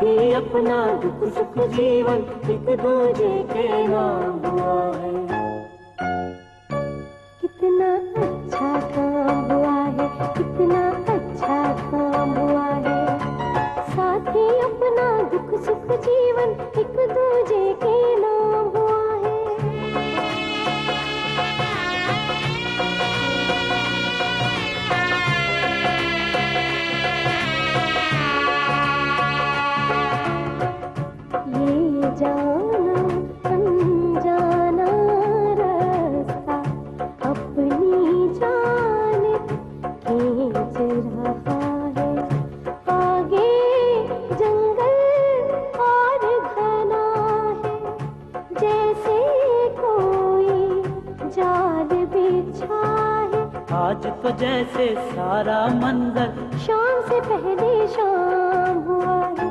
साथी अपना दुख सुख जीवन एक दूजे के नाम हुआ है। कितना अच्छा काम हुआ है, कितना अच्छा काम हुआ है। साथी अपना दुख सुख जीवन एक दूजे के नाम हुआ है। ये जाना अनजाना रास्ता अपनी जान खींच रहा है। आगे जंगल और घना है, जैसे कोई जाल बिछा है। आज तो जैसे सारा मंजर शाम से पहले शाम हुआ है।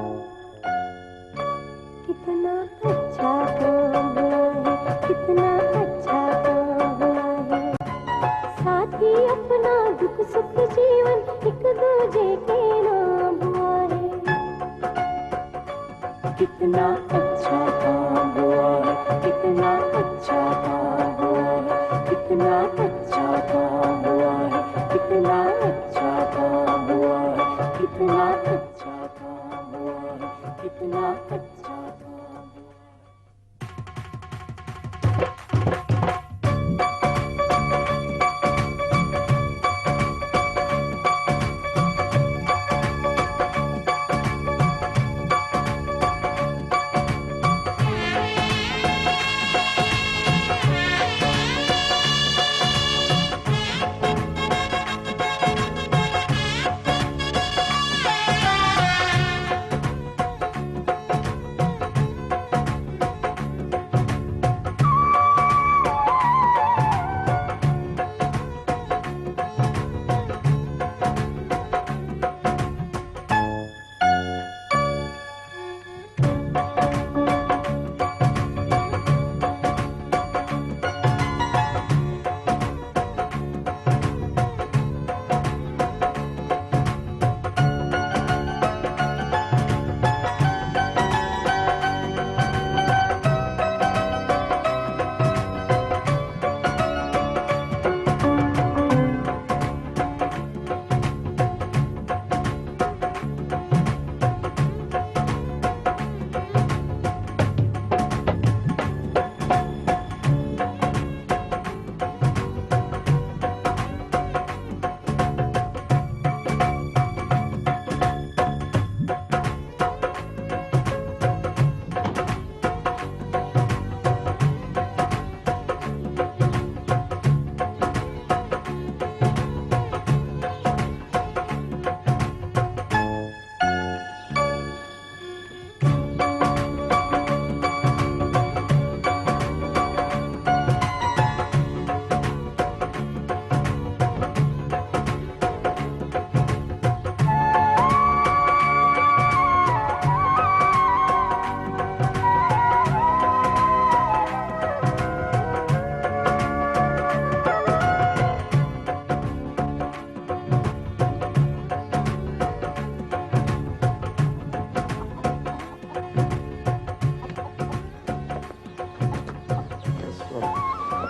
कितना अच्छा काम हुआ है, कितना अच्छा काम हुआ है। साथी अपना दुख सुख जीवन एक दूजे के नाम हुआ है। कितना अच्छा काम हुआ है, कितना अच्छा काम हुआ है, कितना अच्छा काम हुआ है, कितना अच्छा काम हुआ है, कितना अच्छा काम हुआ है, कितना अच्छा काम हुआ है।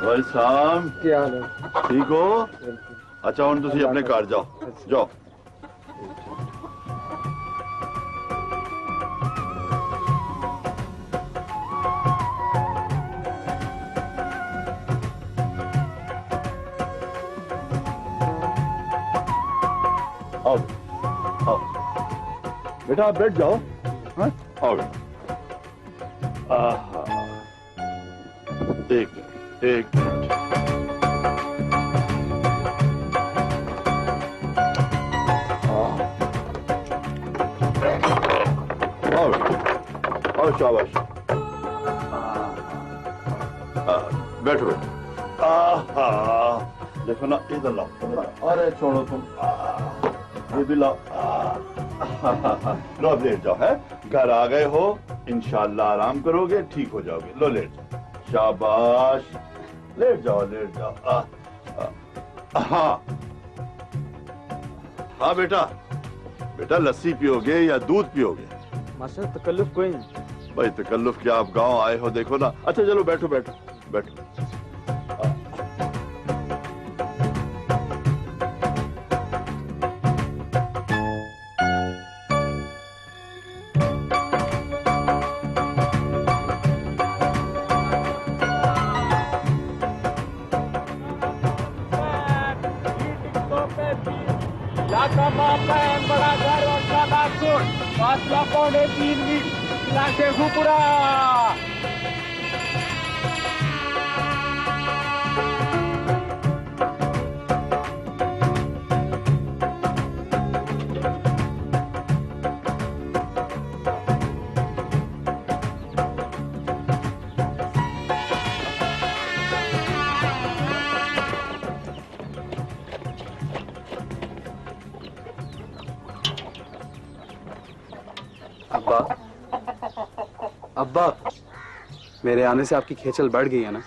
भाई साहब क्या हाल है? ठीक हो? अच्छा ਹੁਣ ਤੁਸੀਂ ਆਪਣੇ ਘਰ ਜਾਓ ਜਾਓ। आओ आओ बेटा आप बैठ जाओ। हाँ आओ बेटा। आहा एक मिनट एक मिनट। और शाबाश बैठो बैठो। देखो ना इधर लाओ। अरे छोड़ो तुम ये भी लाओ। लो अब लेट जाओ। है घर आ गए हो इंशाल्लाह आराम करोगे ठीक हो जाओगे। लो लेट जाओ। शाबाश लेट जाओ लेट जाओ। हाँ हाँ बेटा बेटा लस्सी पियोगे या दूध पियोगे? मास्टर तकल्लुफ कोई नहीं। भाई तकल्लुफ क्या, आप गांव आए हो, देखो ना। अच्छा चलो बैठो बैठो बैठो। बड़ा घर और शानदार कोट, फासला 3.5 मील, इलाके हुपुरा। अब्बा, अब्बा, मेरे आने से आपकी खेचल बढ़ गई है ना?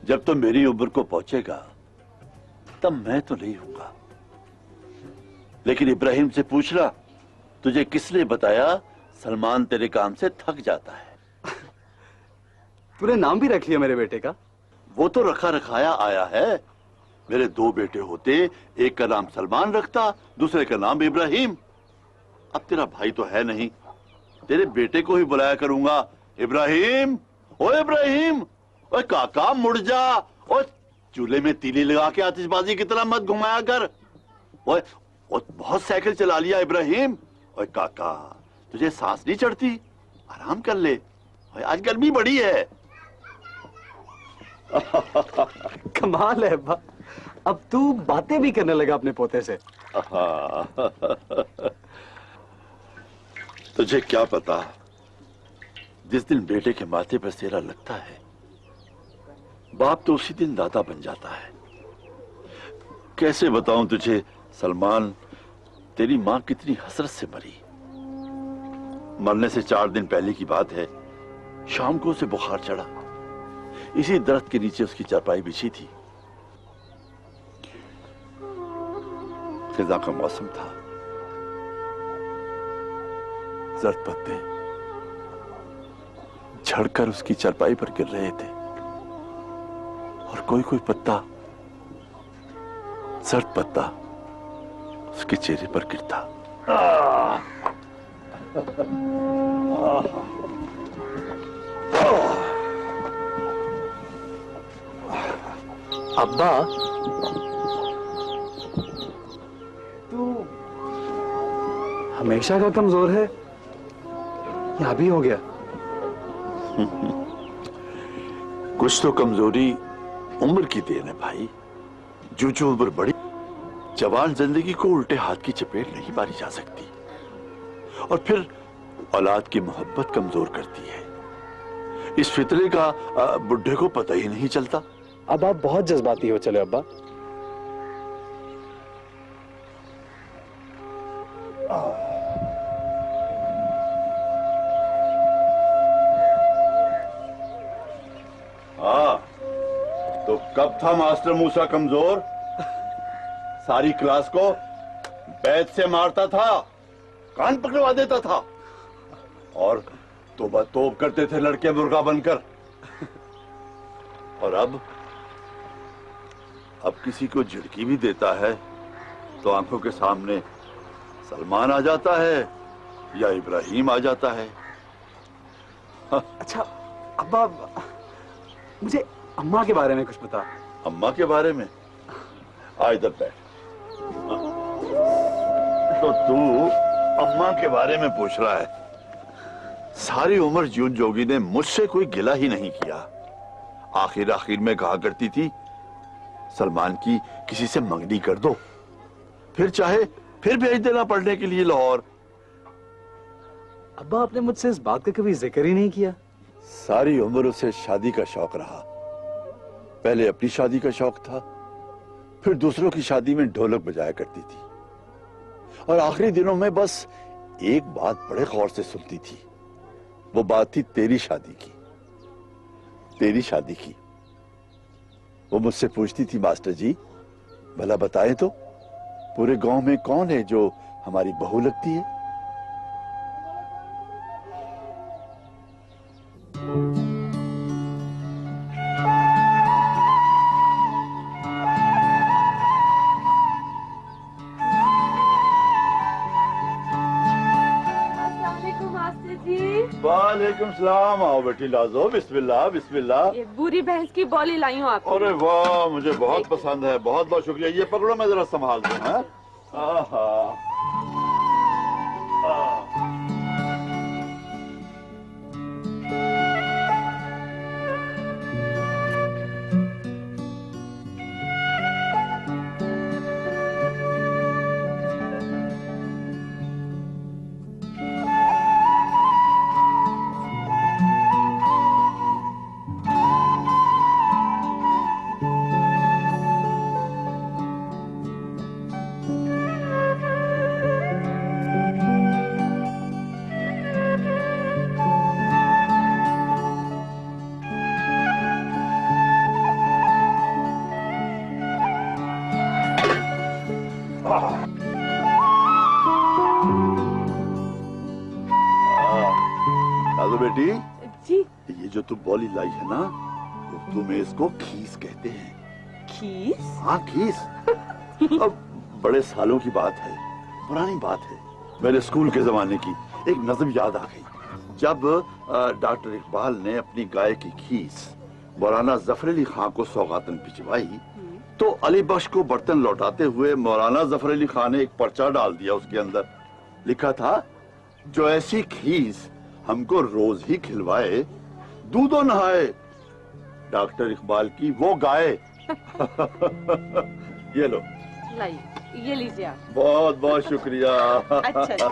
जब तुम मेरी उम्र को पहुंचेगा तब मैं तो नहीं हूंगा, लेकिन इब्राहिम से पूछना, तुझे किसने बताया सलमान तेरे काम से थक जाता है? तूने नाम भी रख लिया मेरे बेटे का? वो तो रखा रखाया आया है। मेरे 2 बेटे होते, एक का नाम सलमान रखता, दूसरे का नाम इब्राहिम। अब तेरा भाई तो है नहीं, तेरे बेटे को ही बुलाया करूंगा। इब्राहिम, ओ इब्राहिम, ओए काका मुड़ जा, और चूल्हे में तीली लगा के आतिशबाजी की तरह मत घुमाया कर। ओए बहुत साइकिल चला लिया इब्राहिम। ओए काका, तुझे सांस नहीं चढ़ती? आराम कर ले, ओए आज गर्मी बड़ी है। कमाल है अब्बा, अब तू बातें भी करने लगा अपने पोते से। तुझे क्या पता, जिस दिन बेटे के माथे पर सेहरा लगता है, बाप तो उसी दिन दादा बन जाता है। कैसे बताऊं तुझे सलमान, तेरी मां कितनी हसरत से मरी। मरने से 4 दिन पहले की बात है। शाम को उसे बुखार चढ़ा, इसी दरख्त के नीचे उसकी चारपाई बिछी थी। खिज़ां का मौसम था, जर्द पत्ते झड़कर उसकी चारपाई पर गिर रहे थे, और कोई कोई पत्ता, जर्द पत्ता उसके चेहरे पर गिरता। अब्बा, तू हमेशा का कमजोर है या अभी हो गया? कुछ तो कमजोरी उम्र की देन है भाई। जो उम्र बड़ी, जवान जिंदगी को उल्टे हाथ की चपेट नहीं मारी जा सकती, और फिर औलाद की मोहब्बत कमजोर करती है। इस फितरे का बुढ़े को पता ही नहीं चलता। अब आप बहुत जज्बाती हो चले अब्बा। हाँ, तो कब था मास्टर मूसा कमजोर? सारी क्लास को बैत से मारता था, कान पकड़वा देता था, और तोबा तोब करते थे लड़के मुर्गा बनकर। और अब किसी को झिड़की भी देता है तो आंखों के सामने सलमान आ जाता है या इब्राहिम आ जाता है। अच्छा अब्बा, मुझे अम्मा के बारे में कुछ बता। अम्मा के बारे में? आ इधर बैठ। तो तू अम्मा के बारे में पूछ रहा है? सारी उम्र जून जोगी ने मुझसे कोई गिला ही नहीं किया। आखिर में कहा करती थी, सलमान की किसी से मंगनी कर दो, फिर चाहे फिर भेज देना पढ़ने के लिए लाहौर। अब्बा, आपने मुझसे इस बात का कभी जिक्र ही नहीं किया। सारी उम्र उसे शादी का शौक रहा। पहले अपनी शादी का शौक था, फिर दूसरों की शादी में ढोलक बजाया करती थी, और आखिरी दिनों में बस एक बात बड़े गौर से सुनती थी। वो बात थी तेरी शादी की। तेरी शादी की। वो मुझसे पूछती थी, मास्टर जी भला बताएं तो, पूरे गांव में कौन है जो हमारी बहू लगती है? मास्टर जी, वालेकुम सलाम। आओ बेटी, लाजो। बिस्मिल्लाह बिस्मिल्लाह। ये बुरी भैंस की बॉली लाई हूँ आपको। अरे वाह, मुझे बहुत पसंद है। बहुत बहुत शुक्रिया। ये पकड़ो, मैं जरा संभाल दूं। हाँ? आहा। लाजो बेटी, जी। ये जो तुम बॉली लाई है ना, उर्दू में इसको खीस कहते हैं। खीस? हाँ, खीस। अब बड़े सालों की बात है, पुरानी बात है। मेरे स्कूल के जमाने की एक नज़म याद आ गई। जब डॉक्टर इकबाल ने अपनी गाय की खीस मौलाना जफर अली खां को सौगातन भिजवाई, तो अली बख्श को बर्तन लौटाते हुए मौलाना जफर अली खां ने एक पर्चा डाल दिया। उसके अंदर लिखा था, जो ऐसी खीस हमको रोज ही खिलवाए, दूधो नहाए डॉक्टर इकबाल की वो गाय। ये लो। लाई, ये लीजिए आप। बहुत बहुत शुक्रिया। अच्छा चलो।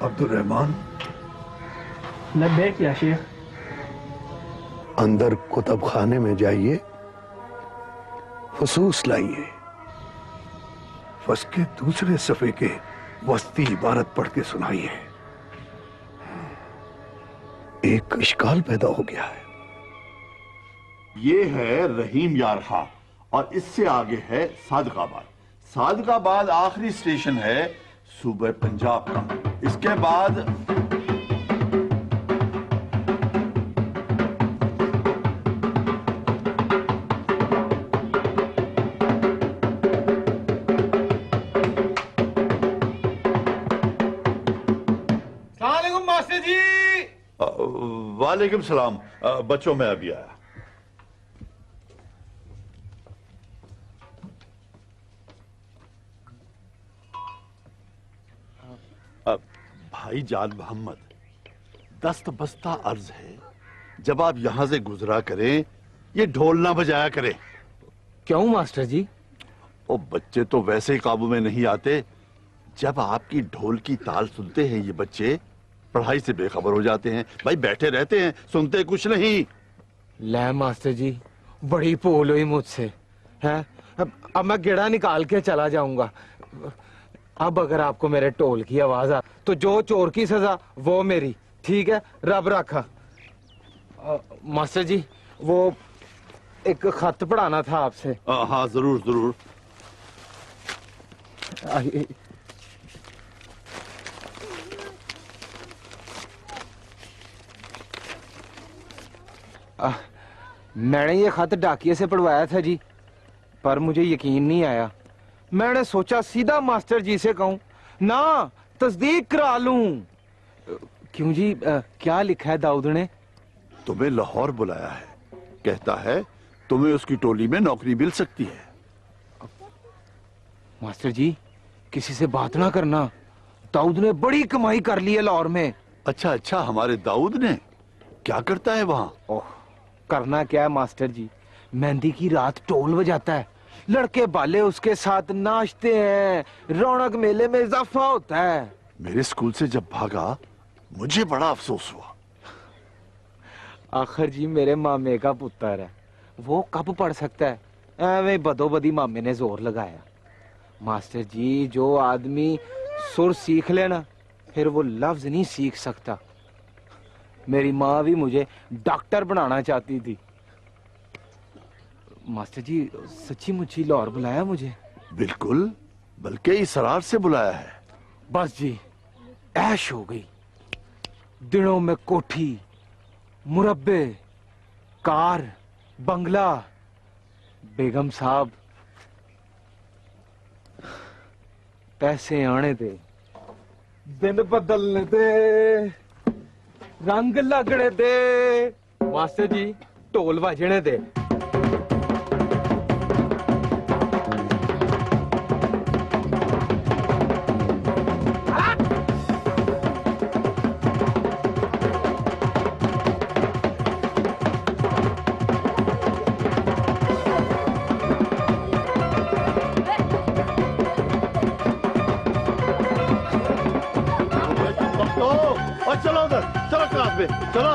अब्दुर्रहमान, लब्बैक या शेख। अंदर कुतब खाने में जाइए, फसूस लाइए। फस के दूसरे सफे के वस्ती इबारत पढ़ के सुनाइए। एक इश्काल पैदा हो गया है। ये है रहीम यार खां और इससे आगे है सादिकाबाद। सादिकाबाद आखिरी स्टेशन है सूबे पंजाब का। इसके बाद सलाम मास्टर जी। वालेकुम सलाम। बच्चों, मैं अभी आया। भाई जान मोहम्मद, दस्त बस्ता अर्ज है, जब आप यहां से गुजरा करें ये ढोल ना बजाया करें। क्यों मास्टर जी? ओ बच्चे तो वैसे ही काबू में नहीं आते। जब आपकी ढोल की ताल सुनते हैं ये बच्चे पढ़ाई से बेखबर हो जाते हैं। भाई बैठे रहते हैं, सुनते कुछ नहीं। ले मास्टर जी, बड़ी पोल हुई मुझसे है। अब मैं गिड़ा निकाल के चला जाऊंगा। अब अगर आपको मेरे टोल की आवाज आ तो जो चोर की सजा वो मेरी। ठीक है, रब रखा। मास्टर जी, वो एक खत पढ़ाना था आपसे। हाँ जरूर जरूर। मैंने ये खत डाकिए से पढ़वाया था जी। पर मुझे यकीन नहीं आया। मैंने सोचा सीधा मास्टर जी से कहूं, ना तस्दीक करा लूं। क्यों जी, क्या लिखा है दाऊद ने? तुम्हें लाहौर बुलाया है, कहता है तुम्हें उसकी टोली में नौकरी मिल सकती है। मास्टर जी, किसी से बात ना करना, दाऊद ने बड़ी कमाई कर ली है लाहौर में। अच्छा अच्छा, हमारे दाऊद ने क्या करता है वहां? ओह, करना क्या है मास्टर जी, मेहंदी की रात टोल बजाता है, लड़के बाले उसके साथ नाचते हैं, रौनक मेले में इजाफा होता है। मेरे स्कूल से जब भागा मुझे बड़ा अफसोस हुआ। आखिर जी मेरे मामे का पुत्र है, वो कब पढ़ सकता है? एवं बदोबदी मामे ने जोर लगाया। मास्टर जी, जो आदमी सुर सीख लेना फिर वो लफ्ज नहीं सीख सकता। मेरी माँ भी मुझे डॉक्टर बनाना चाहती थी। मास्टर जी, सच्ची मुच्ची लाहौर बुलाया मुझे? बिल्कुल, बल्कि इसरार से बुलाया है। बस जी, ऐश हो गई। दिनों में कोठी, मुरब्बे, कार, बंगला, बेगम साहब, पैसे आने दे, दिन बदलने दे, रंग लगने दे। मास्टर जी, ढोल बजने दे। और चलो उधर, चलो क्लास में चलो।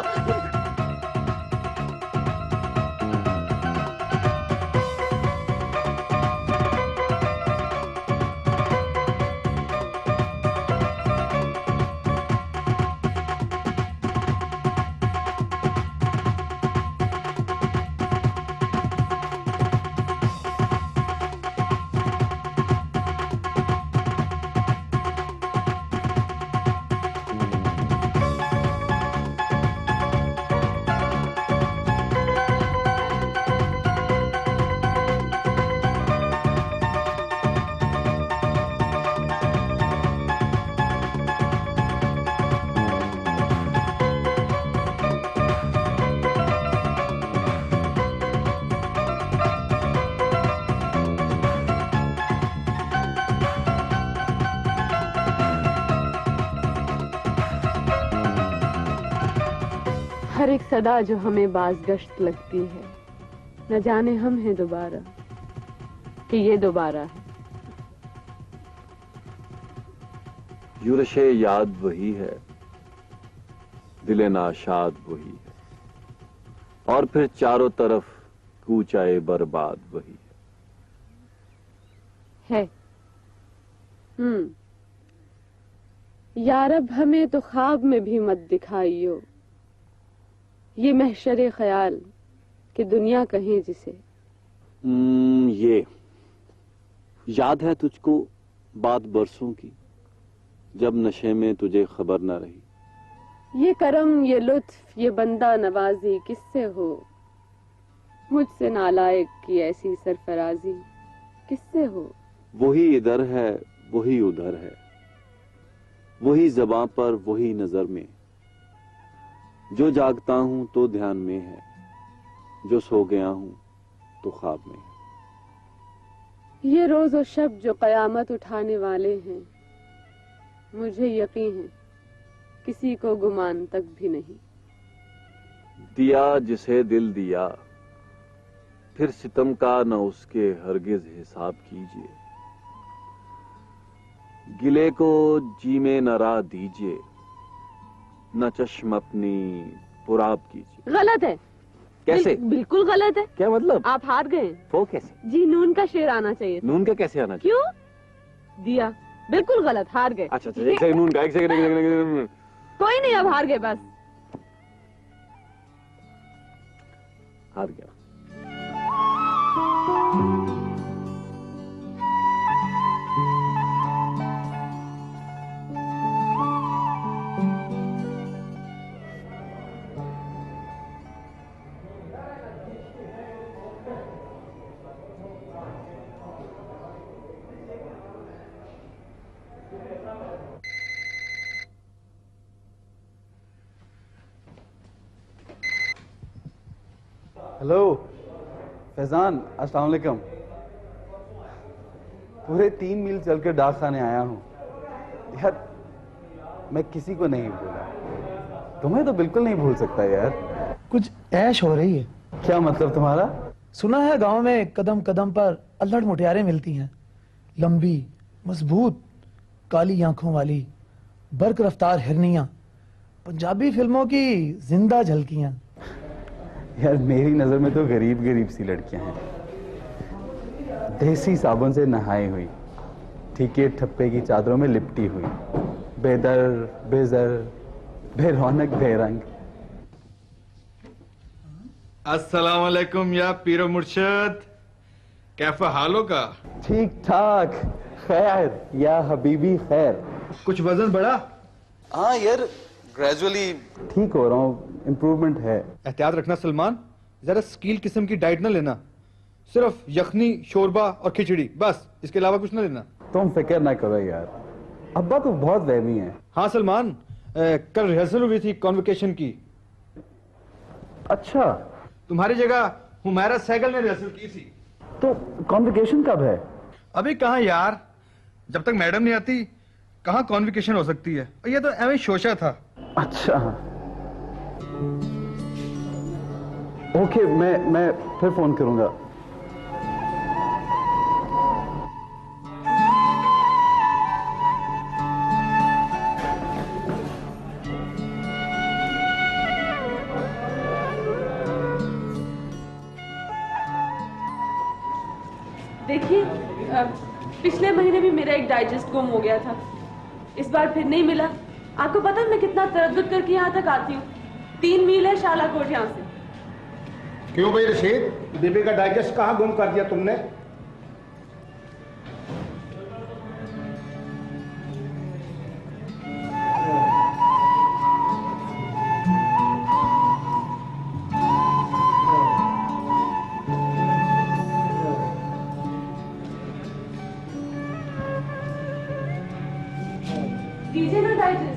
हर एक सदा जो हमें बाज़गश्त लगती है, न जाने हम हैं दोबारा कि ये दोबारा है। यूरशे याद वही है, दिले नाशाद वही है, और फिर चारों तरफ कूचाए बर्बाद वही है। यारब हमें तो ख्वाब में भी मत दिखाइयो, ये महशरे ख्याल कि दुनिया कहे जिसे। ये याद है तुझको बात बरसों की, जब नशे में तुझे खबर न रही। ये करम, ये लुत्फ, ये बंदा नवाजी किससे हो? मुझसे नालायक की ऐसी सरफराजी किससे हो? वही इधर है, वही उधर है, वही ज़बां पर, वही नजर में। जो जागता हूं तो ध्यान में है, जो सो गया हूं तो ख्वाब में है। ये रोज और शब जो कयामत उठाने वाले हैं, मुझे यकीन है किसी को गुमान तक भी नहीं। दिया जिसे दिल दिया, फिर सितम का न उसके हरगिज हिसाब कीजिए। गिले को जी में न राह दीजिए, न चश्म अपनी पुराब कीजिए। गलत है। कैसे? बिल्कुल गलत है। क्या मतलब? आप हार गए। वो कैसे? जी, नून का शेर आना चाहिए। नून का कैसे आना चाहिए? क्यों? दिया बिल्कुल गलत, हार गए। अच्छा अच्छा, एक सेकंड, नून का, एक सेकंड। कोई नहीं, अब हार गए, बस हार गया। हेलो फैजान, अस्सलाम वालेकुम। पूरे 3 मील चलकर डाक खाने आया हूँ यार। मैं किसी को नहीं भूला, तुम्हें तो बिल्कुल नहीं भूल सकता यार। कुछ ऐश हो रही है। क्या मतलब तुम्हारा? सुना है गांव में कदम कदम पर अल्हड़ मुटियारें मिलती हैं, लंबी मजबूत काली आंखों वाली बर्क रफ्तार हिरनियां, पंजाबी फिल्मों की जिंदा झलकियां। यार मेरी नजर में तो गरीब गरीब सी लड़कियां हैं, देसी साबुन से नहाई हुई, ठीके ठप्पे की चादरों में लिपटी हुई, बेदर बेजर बेरौनक बेरंग। अस्सलाम वालेकुम या पीरो मुर्शद, कैफा हालों का? ठीक ठाक, खैर या हबीबी खैर। कुछ वजन बढ़ा? हाँ यार, ग्रेजुअली ठीक हो रहा हूँ, इम्प्रूवमेंट है। एहतियात रखना सलमान, जरा स्कील किस्म की डाइट ना लेना, सिर्फ यखनी, शोरबा और खिचड़ी, बस, इसके अलावा कुछ ना लेना। तुम फिक्र ना करो यार, अब्बा तो बहुत वहमी है। हाँ सलमान, कल रिहर्सल हुई थी कॉन्वोकेशन की। अच्छा, तुम्हारी जगह हुमैरा सहगल ने रिहर्सल की थी। तो कॉन्वोकेशन कब है? अभी कहाँ यार, जब तक मैडम नहीं आती कहाँ कॉन्वोकेशन हो सकती है। ये तो एवं शोशा था। अच्छा, ओके, मैं फिर फोन करूंगा। देखिए, पिछले महीने भी मेरा एक डाइजेस्ट गुम हो गया था, इस बार फिर नहीं मिला। आपको पता है मैं कितना तरद्दुद करके यहाँ तक आती हूँ? 3 मील है शालाकोट यहाँ से। क्यों भाई रशीद, बेबी का डाइजेस्ट कहाँ गुम कर दिया तुमने? दीजिए ना डाइजेस्ट।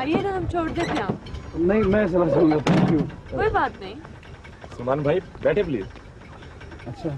आइए ना, हम छोड़ देते हैं आप। नहीं, मैं चला जाऊंगा, थैंक यू। कोई बात नहीं। सुमान भाई बैठे प्लीज। अच्छा,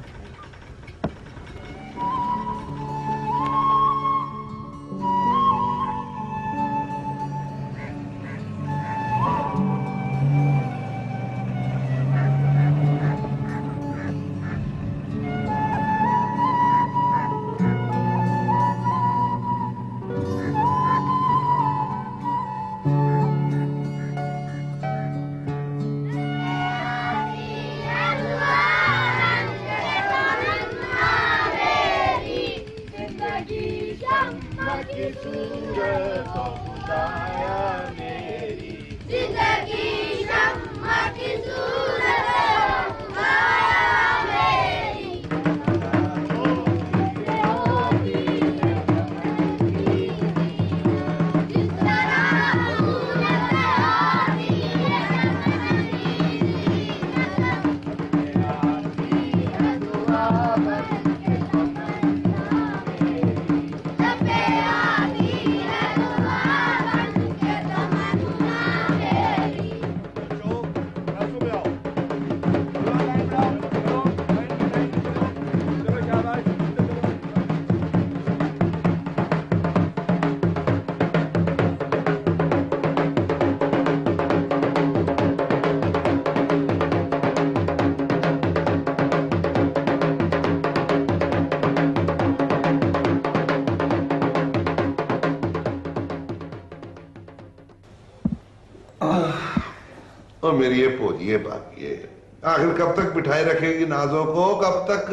और मेरी ये पोजिए बाकी है, आखिर कब तक बिठाए रखेगी नाजों को, कब तक?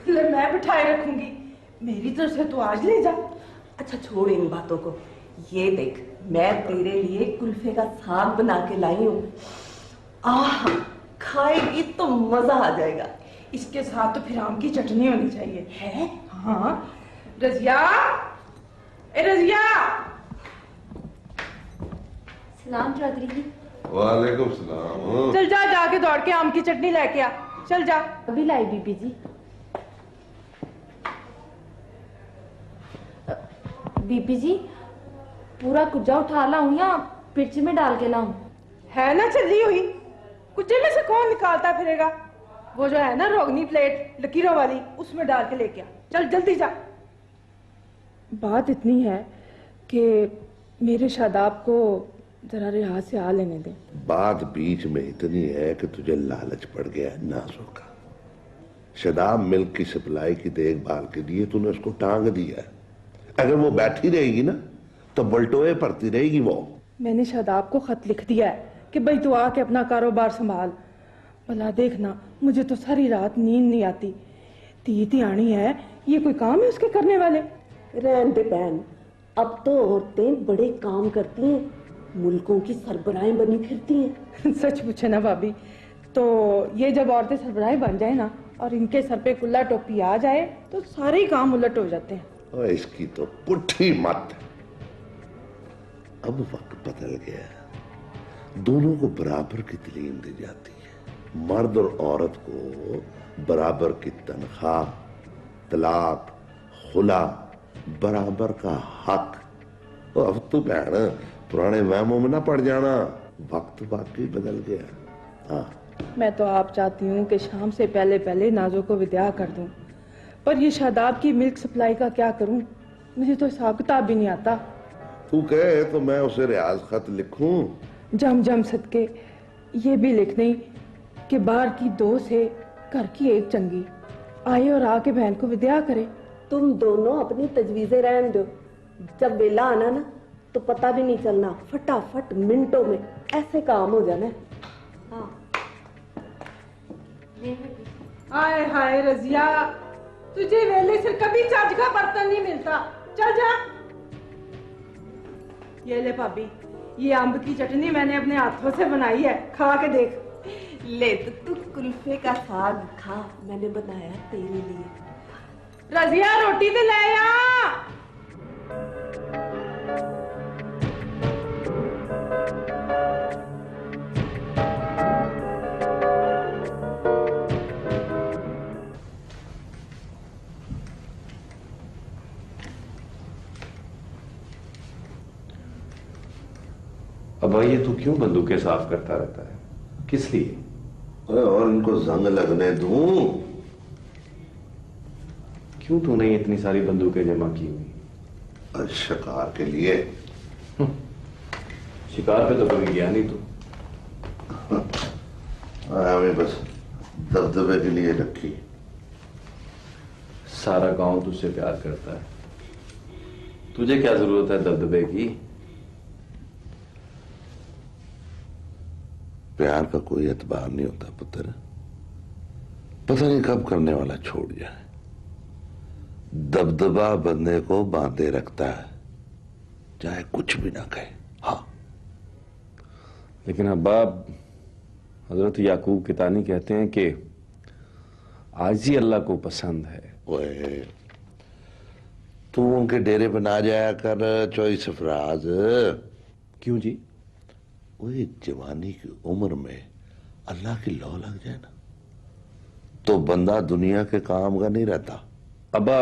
ले मैं बिठाए रखूंगी, मेरी तरफ से तो आज ले जा। अच्छा छोड़ इन बातों को, ये देख मैं तेरे लिए कुल्फे का साग बना के लाई हूँ। आह, खाएगी तो मजा आ जाएगा। इसके साथ तो फिर आम की चटनी होनी चाहिए। है? हाँ। रजिया, ए रजिया। सलाम चौधरी जी। वालेकुम सलाम। चल जा, जाके दौड़ के आम की चटनी लेके आ, चल जा। अभी लाई बीबी जी। बीबी जी पूरा कुज्जा उठा लाऊं या पिर्ची में डाल के लाऊं? है ना चली हुई, कुज्जे में से कौन निकालता फिरेगा? वो जो है ना रोगनी प्लेट लकीरों वाली, उसमें डाल के लेके आ, चल जल्दी जा। बात इतनी है कि मेरे शादाब को जरा रिहा से आ लेने दे। बात बीच में इतनी है कि तुझे लालच पड़ गया है नाजों का। शदाब मिल्क की सप्लाई की देखभाल के लिए तूने उसको टांग दिया है। अगर वो बैठी रहेगी ना तो बल्टोए पड़ती रहेगी वो। मैंने शादाब को खत लिख दिया है कि भाई तू आके अपना कारोबार संभाल। भला देखना, मुझे तो सारी रात नींद नहीं आती। ती आनी है, ये कोई काम है उसके करने वाले? रहने दे बहन, अब तो औरतें बड़े काम करती हैं, मुल्कों की सरबराहें बनी फिरती हैं। सच पूछे ना भाभी, तो ये जब औरतें सरबराहें बन जाए ना और इनके सर पे कुल्ला टोपी आ जाए तो सारे ही काम उलट हो जाते हैं। और इसकी तो पुट्ठी मत। अब वक्त बदल गया, दोनों को बराबर की तालीम दी जाती है। मर्द और औरत को बराबर की तनख्वाह, तलाक, खुला, बराबर का हक। अब तो बहन पुराने वहमों में ना पड़ जाना, वक्त वाकई बदल गया। हाँ, मैं तो आप चाहती हूँ कि शाम से पहले पहले नाजो को विदा कर दूं, पर ये शादाब की मिल्क सप्लाई का क्या करूं? मुझे तो हिसाब किताब भी नहीं आता। तू कहे तो मैं उसे रियाज खत लिखूं? जम जम सदके ये भी लिख नहीं कि बाहर की दो से घर की एक चंगी, आए और आके बहन को विदा करे। तुम दोनों अपनी तजवीजें रहने दो, जब वेला आना ना तो पता भी नहीं चलना, फटाफट मिनटों में ऐसे काम हो जाना। हाँ। हाय हाय रजिया, तुझे वेले से कभी चज का बर्तन नहीं मिलता, चल जा। ये ले भाभी, ये अम्ब की चटनी मैंने अपने हाथों से बनाई है, खा के देख। ले तो तू कुल्फे का साग खा, मैंने बनाया तेरे लिए। रजिया रोटी तो ले आ। अब भाई ये तू क्यों बंदूकें साफ करता रहता है, किस लिए? और इनको जंग लगने दूं? क्यों तूने इतनी सारी बंदूकें जमा की हुई? शिकार के लिए। शिकार पे तो कभी गया नहीं तू। हमें बस दबदबे के लिए रखी। सारा गांव तुझसे प्यार करता है, तुझे क्या जरूरत है दबदबे की? प्यार का कोई एतबार नहीं होता पुत्र, पता नहीं कब करने वाला छोड़ जाए। दबदबा बंदे को बांधे रखता है, चाहे कुछ भी ना कहे। हाँ, लेकिन अब्बा, हजरत याकूब कितानी कहते हैं कि आजी अल्लाह को पसंद है। ओए, तू उनके डेरे बना जाया कर चौई सफराज। क्यों जी? वही जवानी की उम्र में अल्लाह की लौ लग जाए ना तो बंदा दुनिया के काम का नहीं रहता। अब्बा,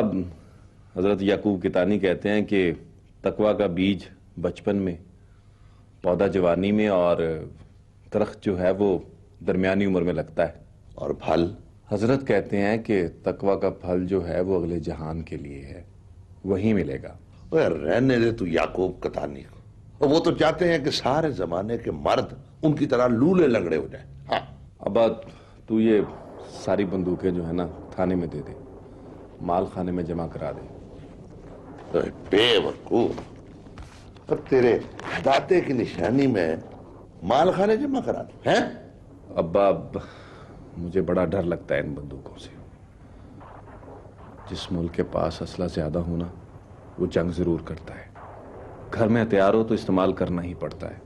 हजरत याकूब कितानी कहते हैं कि तकवा का बीज बचपन में, पौधा जवानी में और दरख्त जो है वो दरमियानी उम्र में लगता है। और फल? हजरत कहते हैं कि तकवा का फल जो है वो अगले जहान के लिए है, वही मिलेगा। रहने दे तू याकूब कितानी को, वो तो चाहते हैं कि सारे जमाने के मर्द उनकी तरह लूले लंगड़े हो जाए। हाँ। अब्बा, तू ये सारी बंदूकें जो है ना थाने में दे दे, माल खाने में जमा करा दे। बेवकूफ, अब तेरे दाते की निशानी में माल खाने जमा करा दो हैं? अब्बा मुझे बड़ा डर लगता है इन बंदूकों से। जिस मुल्क के पास असला ज्यादा होना वो जंग जरूर करता है। घर में हथियार हो तो इस्तेमाल करना ही पड़ता है।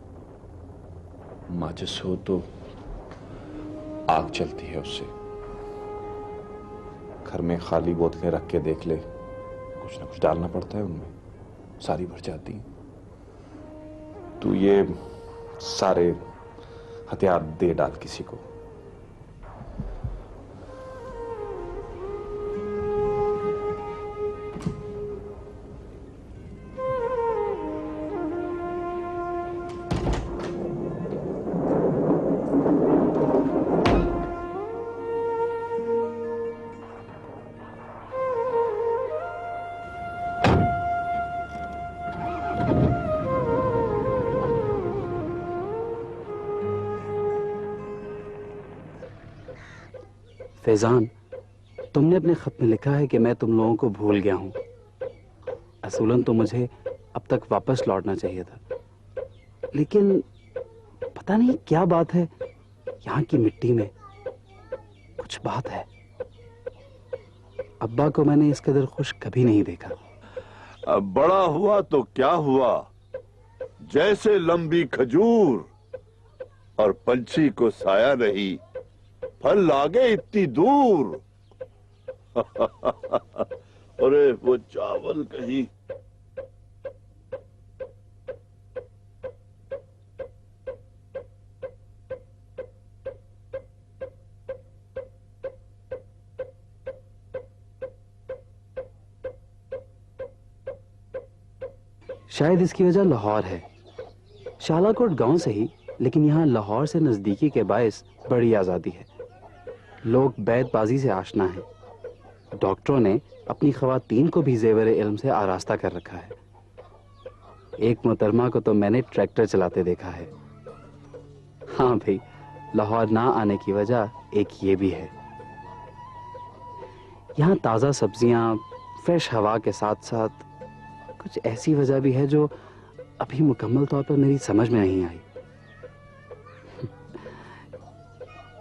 माचिस हो तो आग चलती है उससे। घर में खाली बोतलें रख के देख ले, कुछ ना कुछ डालना पड़ता है उनमें, सारी भर जाती हैं। तो ये सारे हथियार दे डाल किसी को। फैजान, तुमने अपने खत में लिखा है कि मैं तुम लोगों को भूल गया हूं। असूलन तो मुझे अब तक वापस लौटना चाहिए था, लेकिन पता नहीं क्या बात है, यहाँ की मिट्टी में कुछ बात है। अब्बा को मैंने इस कदर खुश कभी नहीं देखा। अब बड़ा हुआ तो क्या हुआ, जैसे लंबी खजूर और पंछी को साया नहीं, फल लागे इतनी दूर। अरे वो चावल कहीं। शायद इसकी वजह लाहौर है। शालाकोट गांव से ही, लेकिन यहाँ लाहौर से नजदीकी के बायस बड़ी आजादी है। लोग बैतबाजी से आशना हैं। डॉक्टरों ने अपनी खवातीन को भी जेवर इल्म से आरास्ता कर रखा है। एक मोहतरमा को तो मैंने ट्रैक्टर चलाते देखा है। हाँ भाई, लाहौर ना आने की वजह एक ये भी है, यहाँ ताज़ा सब्जियाँ, फ्रेश हवा के साथ साथ कुछ ऐसी वजह भी है जो अभी मुकम्मल तौर पर मेरी समझ में नहीं आई।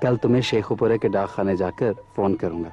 कल तुम्हें शेखुपुरे के डाकखाने जाकर फोन करूंगा।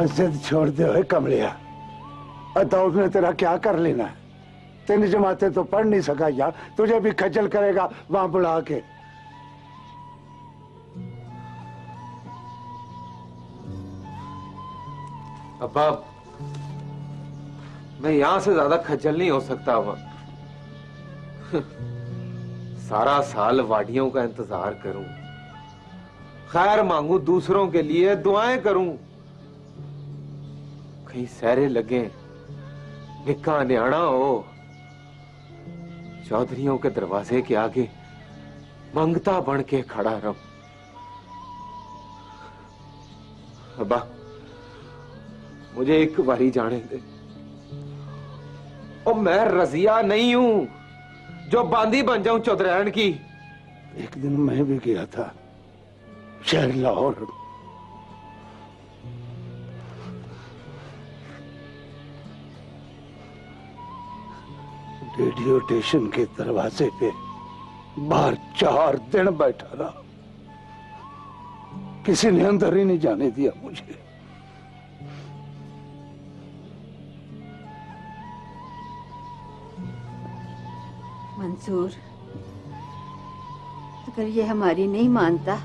जिद छोड़ दे हुए कमलिया, अता उसने तेरा क्या कर लेना है? 3 जमातें तो पढ़ नहीं सका यार, तुझे भी खजल करेगा वहां बुला के। अब्बा, मैं यहां से ज्यादा खज्जल नहीं हो सकता। सारा साल वाडियों का इंतजार करूं, खैर मांगू दूसरों के लिए, दुआएं करूं, कहीं सहरे लगे, निक्का न्याणा हो, चौधरियों के दरवाजे के आगे मंगता बन के खड़ा रहूं। अब्बा, मुझे एक बारी जाने दे। और मैं रजिया नहीं हूं जो बांदी बन जाऊं चौधरायन की। एक दिन मैं भी गया था शहर लाहौर। रेडियो स्टेशन के दरवाजे पे बाहर 4 दिन बैठा रहा, किसी ने अंदर ही नहीं जाने दिया मुझे। मंसूर, अगर ये हमारी नहीं मानता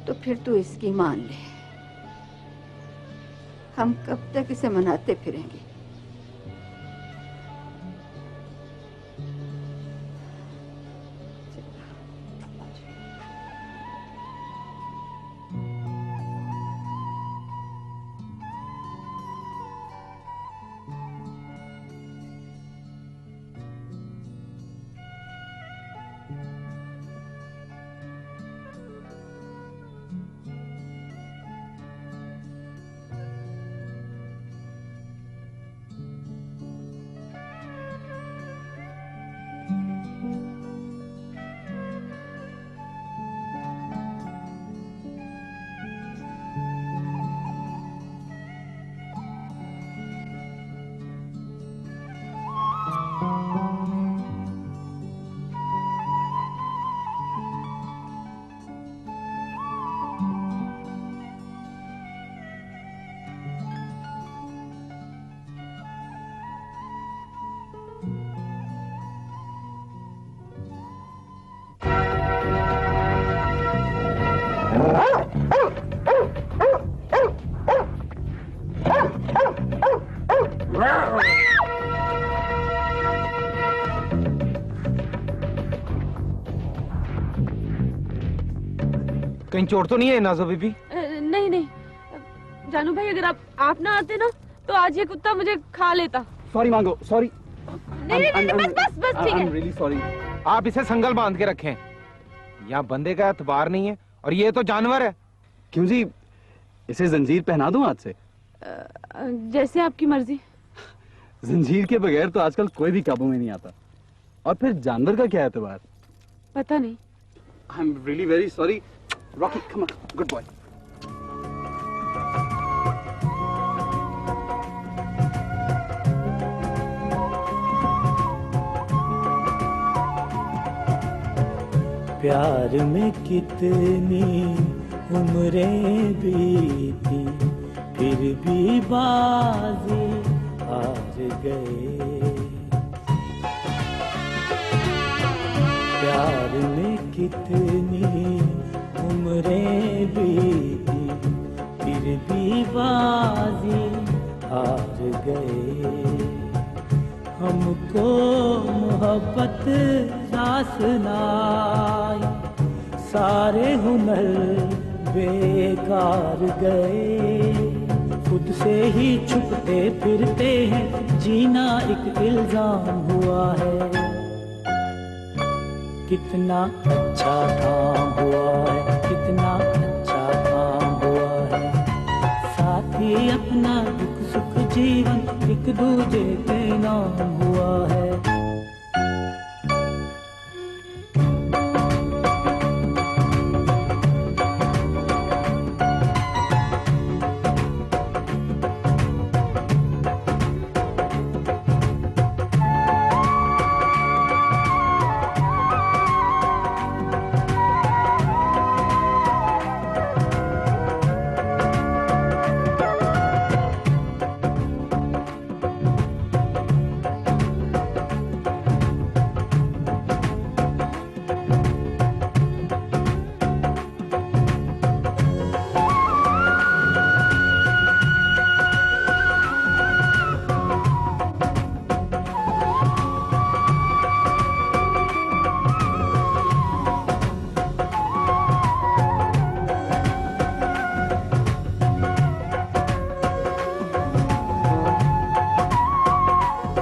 तो फिर तू इसकी मान ले। हम कब तक इसे मनाते फिरेंगे? कहीं चोट तो नहीं है नाज़ो बीबी? नहीं नहीं, जानू भाई अगर आप ना आते ना तो आज ये कुत्ता मुझे खा लेता। सॉरी मांगो, सॉरी। नहीं, बस ठीक है। Really sorry. आप इसे संगल बांध के रखें। यहाँ बंदे का एतबार नहीं है और ये तो जानवर है। क्यों जी, इसे जंजीर पहना दूं आज से? जैसे आपकी मर्जी। जंजीर के बगैर तो आजकल कोई भी काबू में नहीं आता। और फिर जानवर का क्या एतबार? पता नहीं। I am really very sorry. Rocky, come on, good boy. प्यार में कितनी उम्रें बीती, फिर भी बाजी हार गए। प्यार में कितनी उम्रें बीती, फिर भी बाजी हार गए। हमको मोहब्बत रास नाई, सारे हुनर बेकार गए। खुद से ही छुपते फिरते हैं, जीना एक इल्जाम हुआ है। कितना अच्छा काम हुआ है, कितना अच्छा काम हुआ है। साथ ही अपना दुख सुख जीवन एक दूजे के नाम हुआ है।